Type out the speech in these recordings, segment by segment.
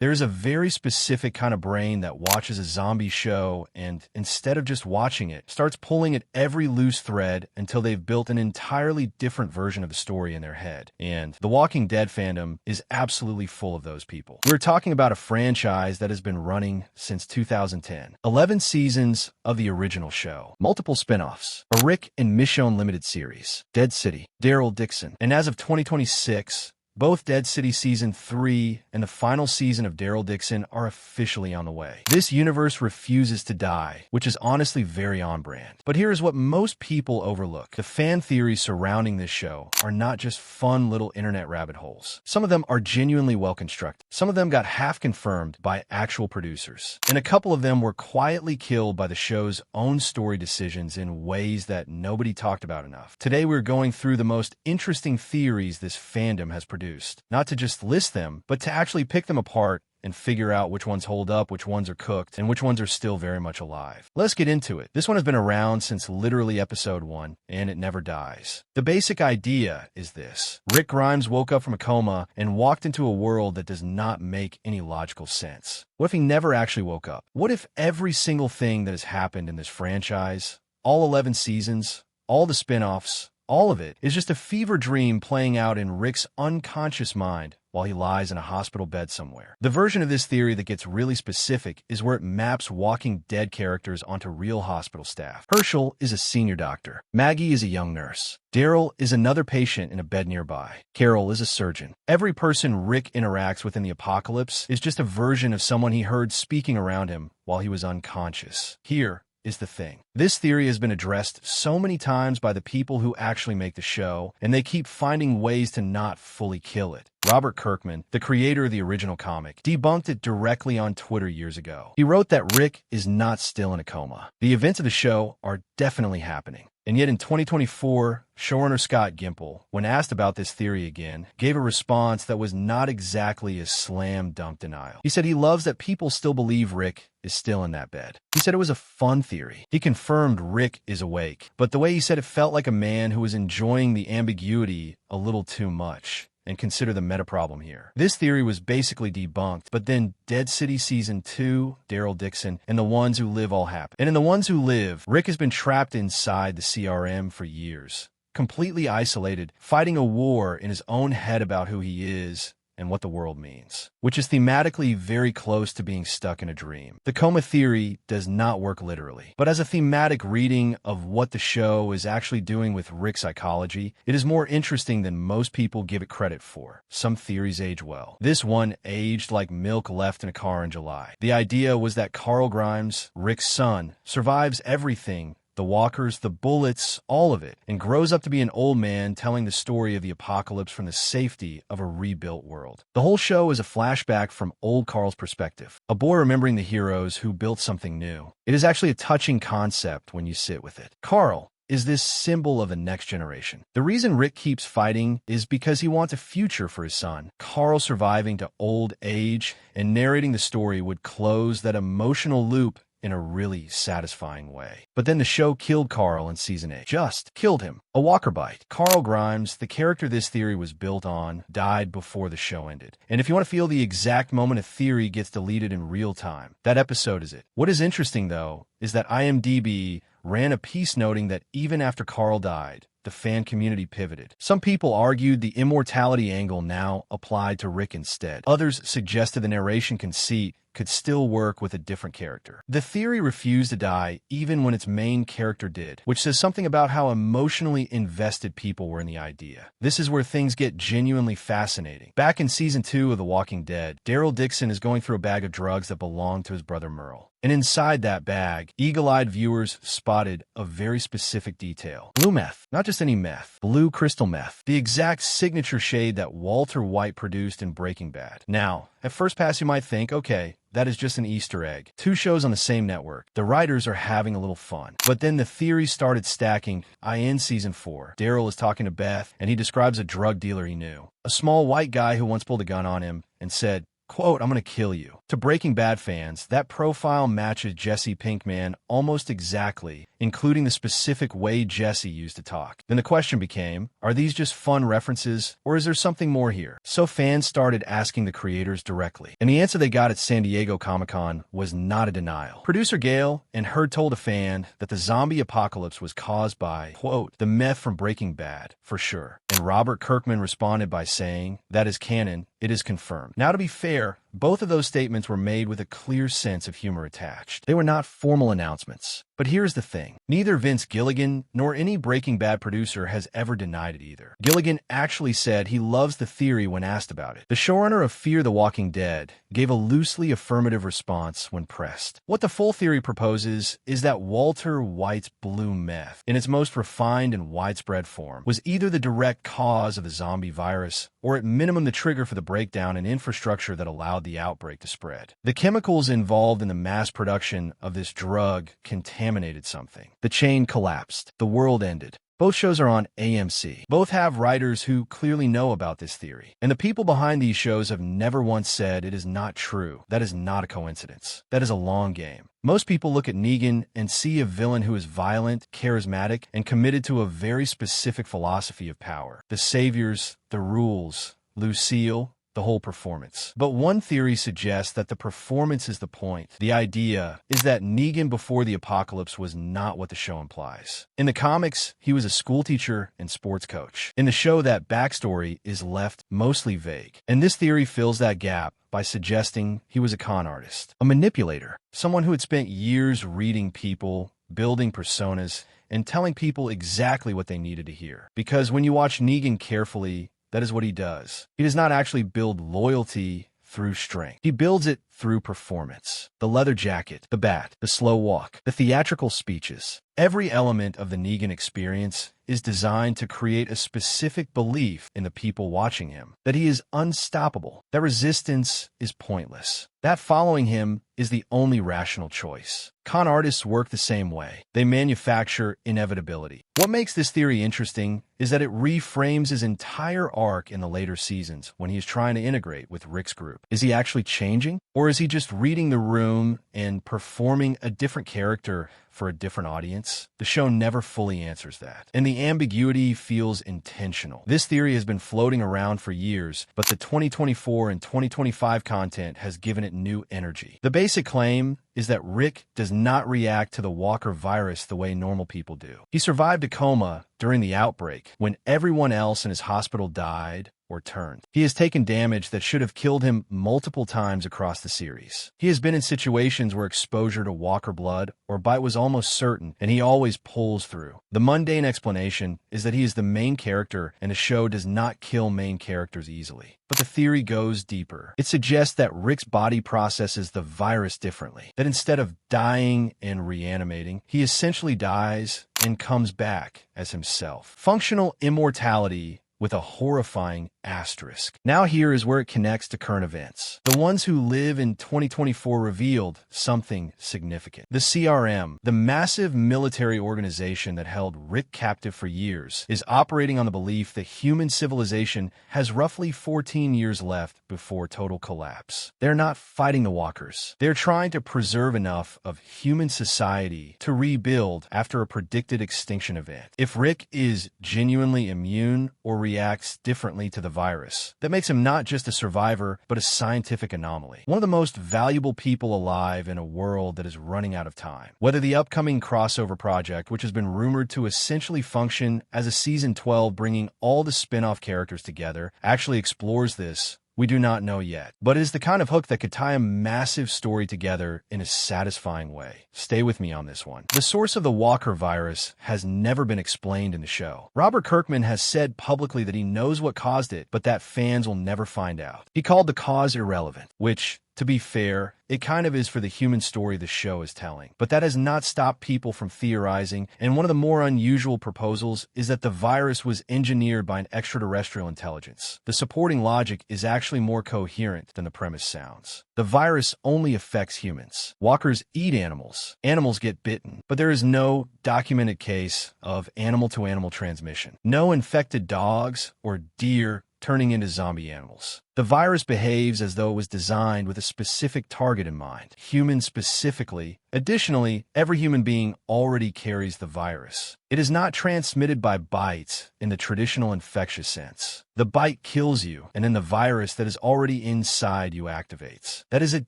There's a very specific kind of brain that watches a zombie show and, instead of just watching it, starts pulling at every loose thread until they've built an entirely different version of the story in their head. And The Walking Dead fandom is absolutely full of those people. We're talking about a franchise that has been running since 2010. 11 seasons of the original show, multiple spin-offs, a Rick and Michonne limited series, Dead City, Daryl Dixon, and as of 2026, both Dead City Season 3 and the final season of Daryl Dixon are officially on the way. This universe refuses to die, which is honestly very on-brand. But here is what most people overlook. The fan theories surrounding this show are not just fun little internet rabbit holes. Some of them are genuinely well-constructed. Some of them got half-confirmed by actual producers. And a couple of them were quietly killed by the show's own story decisions in ways that nobody talked about enough. Today we're going through the most interesting theories this fandom has produced. Not to just list them, but to actually pick them apart and figure out which ones hold up, which ones are cooked, and which ones are still very much alive. Let's get into it. This one has been around since literally episode 1, and it never dies. The basic idea is this. Rick Grimes woke up from a coma and walked into a world that does not make any logical sense. What if he never actually woke up? What if every single thing that has happened in this franchise, all 11 seasons, all the spin-offs, all of it is just a fever dream playing out in Rick's unconscious mind while he lies in a hospital bed somewhere. The version of this theory that gets really specific is where it maps Walking Dead characters onto real hospital staff. Herschel is a senior doctor. Maggie is a young nurse. Daryl is another patient in a bed nearby. Carol is a surgeon. Every person Rick interacts with in the apocalypse is just a version of someone he heard speaking around him while he was unconscious. Here is the thing. This theory has been addressed so many times by the people who actually make the show, and they keep finding ways to not fully kill it. Robert Kirkman, the creator of the original comic, debunked it directly on Twitter years ago. He wrote that Rick is not still in a coma. The events of the show are definitely happening. And yet in 2024, showrunner Scott Gimple, when asked about this theory again, gave a response that was not exactly a slam dunk denial. He said he loves that people still believe Rick is still in that bed. He said it was a fun theory. He confirmed Rick is awake, but the way he said it felt like a man who was enjoying the ambiguity a little too much. And consider the meta problem here. This theory was basically debunked, but then Dead City Season 2, Daryl Dixon, and The Ones Who Live all happened. And in The Ones Who Live, Rick has been trapped inside the CRM for years, completely isolated, fighting a war in his own head about who he is and what the world means, which is thematically very close to being stuck in a dream. The coma theory does not work literally, but as a thematic reading of what the show is actually doing with Rick's psychology, it is more interesting than most people give it credit for. Some theories age well. This one aged like milk left in a car in July. The idea was that Carl Grimes, Rick's son, survives everything, the walkers, the bullets, all of it, and grows up to be an old man telling the story of the apocalypse from the safety of a rebuilt world. The whole show is a flashback from old Carl's perspective, a boy remembering the heroes who built something new. It is actually a touching concept when you sit with it. Carl is this symbol of the next generation. The reason Rick keeps fighting is because he wants a future for his son. Carl surviving to old age and narrating the story would close that emotional loop in a really satisfying way. But then the show killed Carl in Season 8. Just killed him. A walker bite. Carl Grimes, the character this theory was built on, died before the show ended. And if you want to feel the exact moment a theory gets deleted in real time, that episode is it. What is interesting, though, is that IMDb ran a piece noting that even after Carl died, the fan community pivoted. Some people argued the immortality angle now applied to Rick instead. Others suggested the narration conceit could still work with a different character. The theory refused to die even when its main character did, which says something about how emotionally invested people were in the idea. This is where things get genuinely fascinating. Back in Season 2 of The Walking Dead, Daryl Dixon is going through a bag of drugs that belonged to his brother Merle. And inside that bag, eagle-eyed viewers spotted a very specific detail. Blue meth. Not just any meth. Blue crystal meth. The exact signature shade that Walter White produced in Breaking Bad. Now, at first pass you might think, okay, that is just an Easter egg. 2 shows on the same network. The writers are having a little fun. But then the theories started stacking. In Season 4, Daryl is talking to Beth, and he describes a drug dealer he knew. A small white guy who once pulled a gun on him and said, quote, "I'm gonna kill you." To Breaking Bad fans, that profile matches Jesse Pinkman almost exactly, including the specific way Jesse used to talk. Then the question became, are these just fun references, or is there something more here? So fans started asking the creators directly, and the answer they got at San Diego Comic-Con was not a denial. Producer Gail and Hurd told a fan that the zombie apocalypse was caused by, quote, "the meth from Breaking Bad, for sure." And Robert Kirkman responded by saying, "That is canon. It is confirmed." Now, to be fair, both of those statements were made with a clear sense of humor attached. They were not formal announcements. But here's the thing. Neither Vince Gilligan nor any Breaking Bad producer has ever denied it either. Gilligan actually said he loves the theory when asked about it. The showrunner of Fear the Walking Dead gave a loosely affirmative response when pressed. What the full theory proposes is that Walter White's blue meth, in its most refined and widespread form, was either the direct cause of the zombie virus, or at minimum the trigger for the breakdown in infrastructure that allowed the outbreak to spread. The chemicals involved in the mass production of this drug contaminated something. The chain collapsed. The world ended. Both shows are on AMC. Both have writers who clearly know about this theory. And the people behind these shows have never once said it is not true. That is not a coincidence. That is a long game. Most people look at Negan and see a villain who is violent, charismatic, and committed to a very specific philosophy of power. The saviors, the rules, Lucille, the whole performance. But one theory suggests that the performance is the point. The idea is that Negan before the apocalypse was not what the show implies. In the comics, he was a schoolteacher and sports coach. In the show, that backstory is left mostly vague. And this theory fills that gap by suggesting he was a con artist, a manipulator, someone who had spent years reading people, building personas, and telling people exactly what they needed to hear. Because when you watch Negan carefully, that is what he does. He does not actually build loyalty through strength. He builds it through performance. The leather jacket, the bat, the slow walk, the theatrical speeches. Every element of the Negan experience is designed to create a specific belief in the people watching him, that he is unstoppable, that resistance is pointless, that following him is the only rational choice. Con artists work the same way. They manufacture inevitability. What makes this theory interesting is that it reframes his entire arc in the later seasons when he is trying to integrate with Rick's group. Is he actually changing? Or is he just reading the room and performing a different character for a different audience? The show never fully answers that, and the ambiguity feels intentional. This theory has been floating around for years, but the 2024 and 2025 content has given it new energy. The basic claim is that Rick does not react to the Walker virus the way normal people do. He survived a coma during the outbreak when everyone else in his hospital died or turned. He has taken damage that should have killed him multiple times across the series. He has been in situations where exposure to Walker blood or bite was almost certain, and he always pulls through. The mundane explanation is that he is the main character, and a show does not kill main characters easily. But the theory goes deeper. It suggests that Rick's body processes the virus differently, that instead of dying and reanimating, he essentially dies and comes back as himself. Functional immortality with a horrifying asterisk. Now here is where it connects to current events. The ones who live in 2024 revealed something significant. The CRM, the massive military organization that held Rick captive for years, is operating on the belief that human civilization has roughly 14 years left before total collapse. They're not fighting the walkers. They're trying to preserve enough of human society to rebuild after a predicted extinction event. If Rick is genuinely immune or reacts differently to the virus, that makes him not just a survivor, but a scientific anomaly. One of the most valuable people alive in a world that is running out of time. Whether the upcoming crossover project, which has been rumored to essentially function as a season 12 bringing all the spin-off characters together, actually explores this, we do not know yet, but it is the kind of hook that could tie a massive story together in a satisfying way. Stay with me on this one. The source of the Walker virus has never been explained in the show. Robert Kirkman has said publicly that he knows what caused it, but that fans will never find out. He called the cause irrelevant, which, to be fair, it kind of is for the human story the show is telling. But that has not stopped people from theorizing, and one of the more unusual proposals is that the virus was engineered by an extraterrestrial intelligence. The supporting logic is actually more coherent than the premise sounds. The virus only affects humans. Walkers eat animals. Animals get bitten. But there is no documented case of animal-to-animal transmission. No infected dogs or deer turning into zombie animals. The virus behaves as though it was designed with a specific target in mind, humans specifically. Additionally, every human being already carries the virus. It is not transmitted by bites in the traditional infectious sense. The bite kills you, and then the virus that is already inside you activates. That is a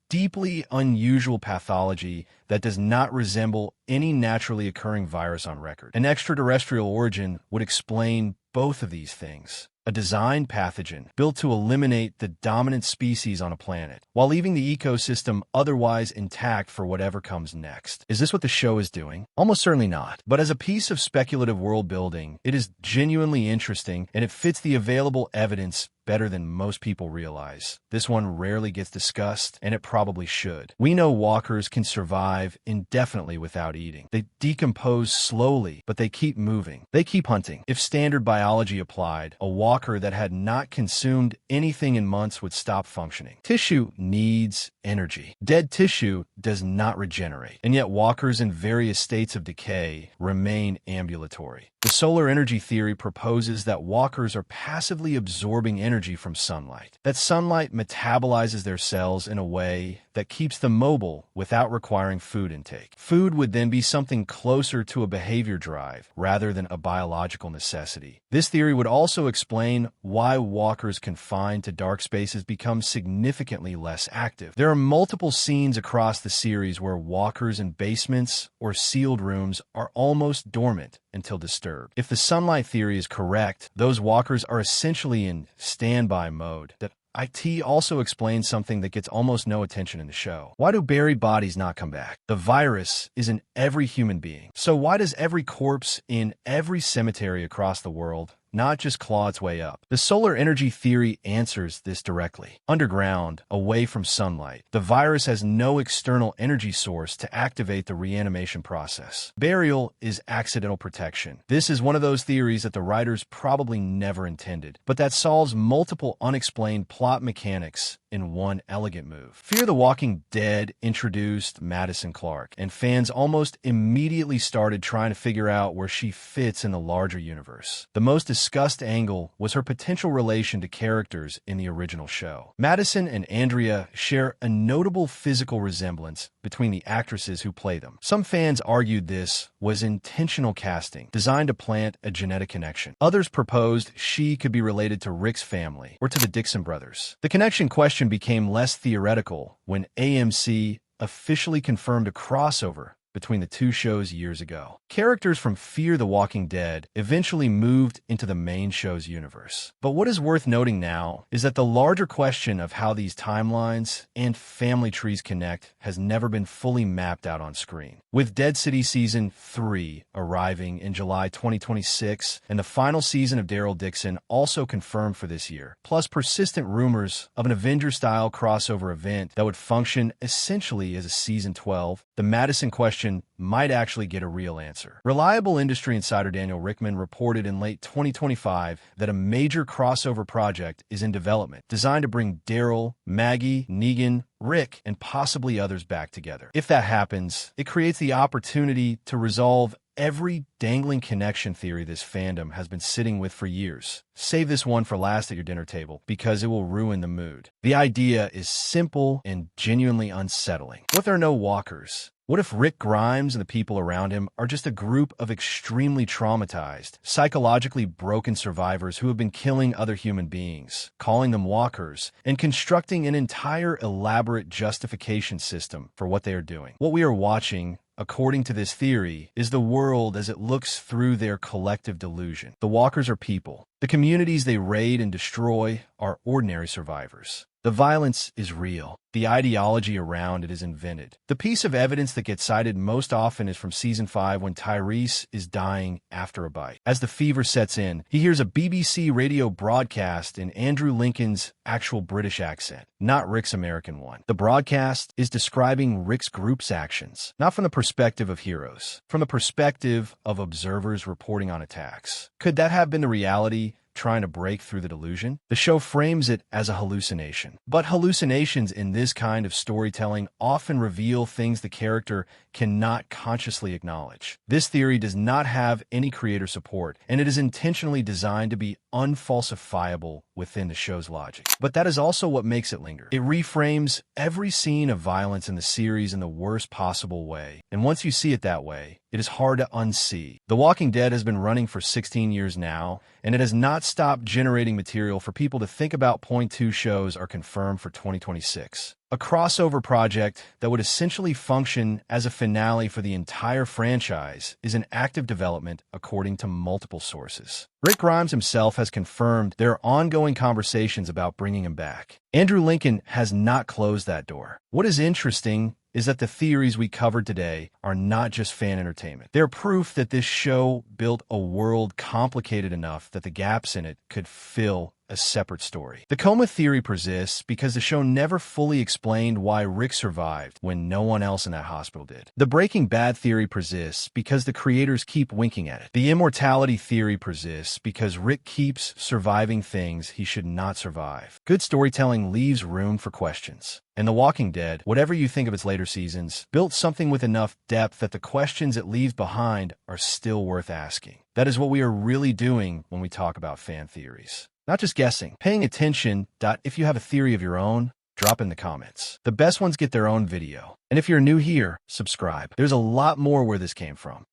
deeply unusual pathology that does not resemble any naturally occurring virus on record. An extraterrestrial origin would explain both of these things. A designed pathogen built to eliminate the dominant species on a planet, while leaving the ecosystem otherwise intact for whatever comes next. Is this what the show is doing? Almost certainly not. But as a piece of speculative world building, it is genuinely interesting, and it fits the available evidence better than most people realize. This one rarely gets discussed, and it probably should. We know walkers can survive indefinitely without eating. They decompose slowly, but they keep moving. They keep hunting. If standard biology applied, a walker that had not consumed anything in months would stop functioning. Tissue needs energy. Dead tissue does not regenerate, and yet walkers in various states of decay remain ambulatory. The solar energy theory proposes that walkers are passively absorbing energy from sunlight. That sunlight metabolizes their cells in a way that keeps them mobile without requiring food intake. Food would then be something closer to a behavior drive rather than a biological necessity. This theory would also explain why walkers confined to dark spaces become significantly less active. There are multiple scenes across the series where walkers in basements or sealed rooms are almost dormant until disturbed. If the sunlight theory is correct, those walkers are essentially in standby mode. That IT also explains something that gets almost no attention in the show. Why do buried bodies not come back? The virus is in every human being. So why does every corpse in every cemetery across the world not just claw its way up? The solar energy theory answers this directly. Underground, away from sunlight, the virus has no external energy source to activate the reanimation process. Burial is accidental protection. This is one of those theories that the writers probably never intended, but that solves multiple unexplained plot mechanics in one elegant move. Fear the Walking Dead introduced Madison Clark, and fans almost immediately started trying to figure out where she fits in the larger universe. The most discussed angle was her potential relation to characters in the original show. Madison and Andrea share a notable physical resemblance between the actresses who play them. Some fans argued this was intentional casting, designed to plant a genetic connection. Others proposed she could be related to Rick's family or to the Dixon brothers. The connection question became less theoretical when AMC officially confirmed a crossover between the two shows years ago. Characters from Fear the Walking Dead eventually moved into the main show's universe. But what is worth noting now is that the larger question of how these timelines and family trees connect has never been fully mapped out on screen. With Dead City Season 3 arriving in July 2026 and the final season of Daryl Dixon also confirmed for this year, plus persistent rumors of an Avenger-style crossover event that would function essentially as a Season 12, the Madison question might actually get a real answer. Reliable industry insider Daniel Rickman reported in late 2025 that a major crossover project is in development, designed to bring Daryl, Maggie, Negan, Rick, and possibly others back together. If that happens, it creates the opportunity to resolve every dangling connection theory this fandom has been sitting with for years. Save this one for last at your dinner table, because it will ruin the mood. The idea is simple and genuinely unsettling. What if there are no walkers? What if Rick Grimes and the people around him are just a group of extremely traumatized, psychologically broken survivors who have been killing other human beings, calling them walkers, and constructing an entire elaborate justification system for what they are doing? What we are watching, according to this theory, is the world as it looks through their collective delusion. The walkers are people. The communities they raid and destroy are ordinary survivors. The violence is real. The ideology around it is invented. The piece of evidence that gets cited most often is from Season 5 when Tyrese is dying after a bite. As the fever sets in, he hears a BBC radio broadcast in Andrew Lincoln's actual British accent, not Rick's American one. The broadcast is describing Rick's group's actions, not from the perspective of heroes, from the perspective of observers reporting on attacks. Could that have been the reality trying to break through the delusion. The show frames it as a hallucination. But hallucinations in this kind of storytelling often reveal things the character cannot consciously acknowledge. This theory does not have any creator support, and it is intentionally designed to be unfalsifiable within the show's logic. But that is also what makes it linger. It reframes every scene of violence in the series in the worst possible way, and once you see it that way, it is hard to unsee. The Walking Dead has been running for 16 years now, and it has not stopped generating material for people to think about. Point two shows are confirmed for 2026. A crossover project that would essentially function as a finale for the entire franchise is in active development, according to multiple sources. Rick Grimes himself has confirmed there are ongoing conversations about bringing him back. Andrew Lincoln has not closed that door. What is interesting is that the theories we covered today are not just fan entertainment. They're proof that this show built a world complicated enough that the gaps in it could fill a separate story. The coma theory persists because the show never fully explained why Rick survived when no one else in that hospital did. The Breaking Bad theory persists because the creators keep winking at it. The immortality theory persists because Rick keeps surviving things he should not survive. Good storytelling leaves room for questions. And The Walking Dead, whatever you think of its later seasons, built something with enough depth that the questions it leaves behind are still worth asking. That is what we are really doing when we talk about fan theories. Not just guessing, paying attention. If you have a theory of your own, drop in the comments. The best ones get their own video. And if you're new here, subscribe. There's a lot more where this came from.